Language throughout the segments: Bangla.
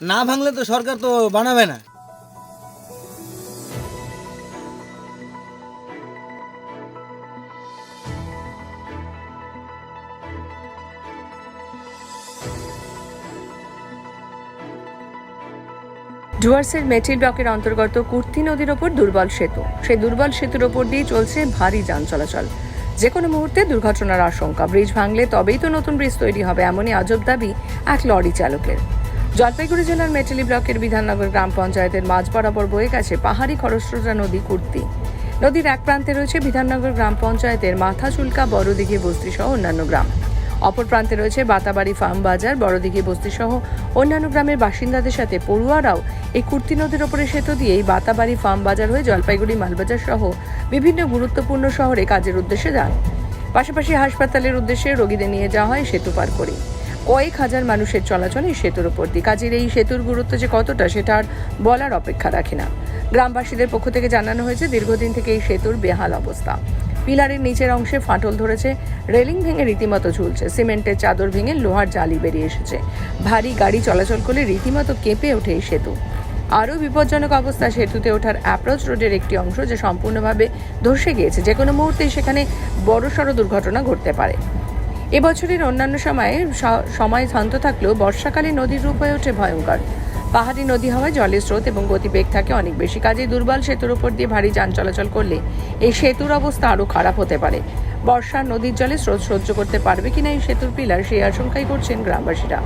না ভাঙলে তো সরকার তো বানাবে না। ডুয়ার্সের মেটিল ব্লকের অন্তর্গত কুর্তি নদীর ওপর দুর্বল সেতু। সেই দুর্বল সেতুর ওপর দিয়ে চলছে ভারী যান চলাচল। যে কোনো মুহূর্তে দুর্ঘটনার আশঙ্কা। ব্রিজ ভাঙলে তবেই তো নতুন ব্রিজ তৈরি হবে, এমনই আজব দাবি এক লরি চালকের। জলপাইগুড়ি জেলার মেটেলি ব্লকের বিধাননগর গ্রাম পঞ্চায়েতের মাঝ বরাবর বয়ে গেছে পাহাড়ি খরস্রোতা নদী কুর্তি। নদীর এক প্রান্তে রয়েছে বিধাননগর গ্রাম পঞ্চায়েতের মাথাচুলকা বড়দিঘি বস্তি সহ অন্যান্য গ্রাম। অপর প্রান্তে রয়েছে বাতাবাড়ি ফার্ম বাজার, বড়দিঘি বস্তি সহ অন্যান্য গ্রামের বাসিন্দাদের সাথে পড়ুয়ারাও এই কুর্তি নদীর ওপরে সেতু দিয়েই বাতাবাড়ি ফার্ম বাজার হয়ে জলপাইগুড়ি মালবাজার সহ বিভিন্ন গুরুত্বপূর্ণ শহরে কাজের উদ্দেশ্যে যান। পাশাপাশি হাসপাতালের উদ্দেশ্যে রোগীদের নিয়ে যাওয়া হয় সেতু পার করে। কয়েক হাজার মানুষের চলাচল এই সেতুর ওপর দিয়ে। কাজের এই সেতুর গুরুত্ব যে কতটা সেটা আর বলার অপেক্ষা রাখে না। গ্রামবাসীদের পক্ষ থেকে জানানো হয়েছে, দীর্ঘদিন থেকে এই সেতুর বেহাল অবস্থা। পিলারের নিচের অংশে ফাটল ধরেছে, রেলিং ভেঙে রীতিমতো ঝুলছে, সিমেন্টের চাদর ভেঙে লোহার জালি বেরিয়ে এসেছে। ভারী গাড়ি চলাচল করলে রীতিমতো কেঁপে ওঠে এই সেতু। আরও বিপজ্জনক অবস্থা সেতুতে ওঠার অ্যাপ্রোচ রোডের একটি অংশ, যে সম্পূর্ণভাবে ধসে গিয়েছে। যে কোনো মুহূর্তেই সেখানে বড়সড় দুর্ঘটনা ঘটতে পারে। এবছরের অন্যান্য সময় শান্ত থাকলেও বর্ষাকালে নদীর রূপ হয়ে ওঠে ভয়ঙ্কর। পাহাড়ি নদী হওয়ায় জলের স্রোত এবং গতিবেগ থাকে অনেক বেশি। কাজেই দুর্বল সেতুর উপর দিয়ে ভারী যান চলাচল করলে এই সেতুর অবস্থা আরও খারাপ হতে পারে। বর্ষার নদীর জলে স্রোত সহ্য করতে পারবে কিনা এই সেতুর পিলার, সেই আশঙ্কাই করছেন গ্রামবাসীরা।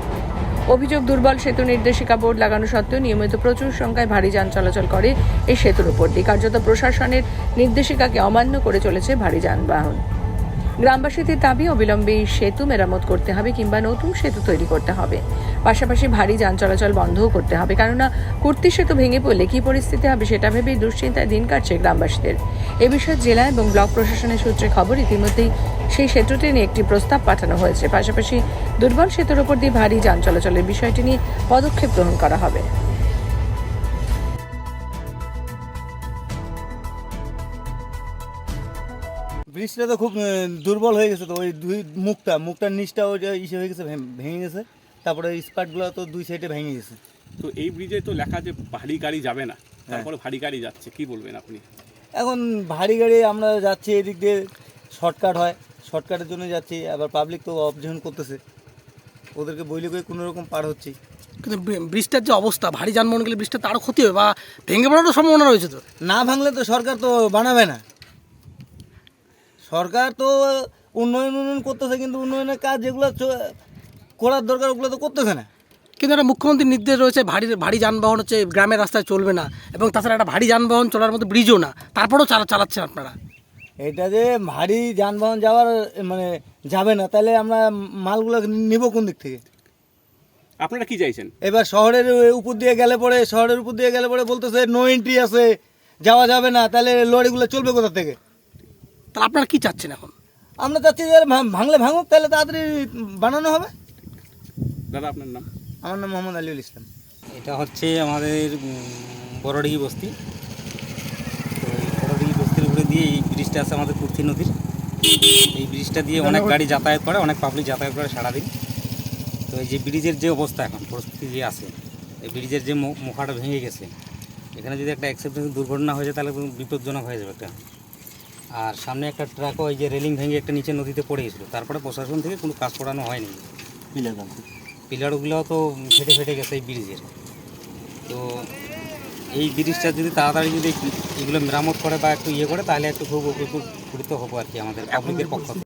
অভিযোগ, দুর্বল সেতু নির্দেশিকা বোর্ড লাগানো সত্ত্বেও নিয়মিত প্রচুর সংখ্যায় ভারী যান চলাচল করে এই সেতুর উপর দিয়ে। কার্যত প্রশাসনের নির্দেশিকাকে অমান্য করে চলেছে ভারী যানবাহন। গ্রামবাসীদের দাবি, অবিলম্বে এই সেতু মেরামত করতে হবে কিংবা নতুন সেতু তৈরি করতে হবে। পাশাপাশি ভারী যান চলাচল বন্ধও করতে হবে, কেননা কুর্তি সেতু ভেঙে পড়লে কী পরিস্থিতি হবে সেটা ভেবেই দুশ্চিন্তায় দিন কাটছে গ্রামবাসীদের। এ বিষয়ে জেলা এবং ব্লক প্রশাসনের সূত্রে খবর, ইতিমধ্যেই সেই সেতুটি নিয়ে একটি প্রস্তাব পাঠানো হয়েছে। পাশাপাশি দুর্বল সেতুর ওপর দিয়ে ভারী যান চলাচলের বিষয়টি নিয়ে পদক্ষেপ গ্রহণ করা হবে। ব্রিজটা তো খুব দুর্বল হয়ে গেছে। তো ওই মুখটার নিচটা ওই যে ইসে হয়ে গেছে, ভেঙে গেছে। তারপরে স্পার্টগুলো তো দুই সাইডে ভেঙে গেছে। তো এই ব্রিজে তো লেখা যে ভারী গাড়ি যাবে না, তারপরে ভারী গাড়ি যাচ্ছে, কি বলবেন আপনি? এখন ভারী গাড়ি আমরা যাচ্ছি, এদিক দিয়ে শর্টকাট হয়, শর্টকাটের জন্য যাচ্ছি। আবার পাবলিক তো অবজেকশন করতেছে, ওদেরকে বইলে করে কোনো রকম পার হচ্ছি। কিন্তু ব্রিজটার যে অবস্থা, ভারী যানবাহন গেলে ব্রিজটা তারও ক্ষতি হবে বা ভেঙে পড়ারও সম্ভাবনা রয়েছে। তো না ভাঙলে তো সরকার তো বানাবে না। সরকার তো উন্নয়ন করতেছে, কিন্তু উন্নয়নের কাজ যেগুলো করার দরকার ওগুলো তো করতেছে না। কিন্তু একটা মুখ্যমন্ত্রীর নির্দেশ রয়েছে, ভারী যানবাহন হচ্ছে গ্রামের রাস্তায় চলবে না, এবং তাছাড়া একটা ভারী যানবাহন চলার মতো ব্রিজও না, তারপরেও চালাচ্ছেন আপনারা। এটা যে ভারী যানবাহন যাওয়ার মানে যাবে না, তাহলে আমরা মালগুলো নিব কোন দিক থেকে? আপনারা কি চাইছেন? এবার শহরের উপর দিয়ে গেলে পরে বলতেছে নো এন্ট্রি আছে, যাওয়া যাবে না। তাহলে লরিগুলো চলবে কোথা থেকে? তাহলে আপনারা কি চাচ্ছেন এখন? আমরা চাচ্ছি যে ভাঙলে ভাঙুক, তাহলে তাড়াতাড়ি বানানো হবে। দাদা, আপনার নাম? আমার নাম মোহাম্মদ আলিউল ইসলাম। এটা হচ্ছে আমাদের বড়ডিঘি বস্তি। তো এই বড়ডিঘি বস্তির উপরে দিয়ে এই ব্রিজটা আছে আমাদের কুর্তি নদীর। এই ব্রিজটা দিয়ে অনেক গাড়ি যাতায়াত করে, অনেক পাবলিক যাতায়াত করে সারাদিন। তো এই যে ব্রিজের যে অবস্থা এখন পরিস্থিতি যে আছে, এই ব্রিজের যে মুখাটা ভেঙে গেছে, এখানে যদি একটা অ্যাক্সিডেন্ট দুর্ঘটনা হয়ে যায় তাহলে বিপজ্জনক হয়ে যাবে একটা। আর সামনে একটা ট্রাকও এই যে রেলিং ভেঙে একটা নিচে নদীতে পড়ে গেছিলো, তারপরে প্রশাসন থেকে কোনো কাজ করানো হয়নি। পিলারগুলোও তো ফেটে গেছে এই ব্রিজের। তো এই ব্রিজটা যদি তাড়াতাড়ি যদি এগুলো মেরামত করে বা একটু ইয়ে করে, তাহলে একটু খুব উপকৃত হবো আর কি আমাদের পাবলিকের পক্ষ থেকে।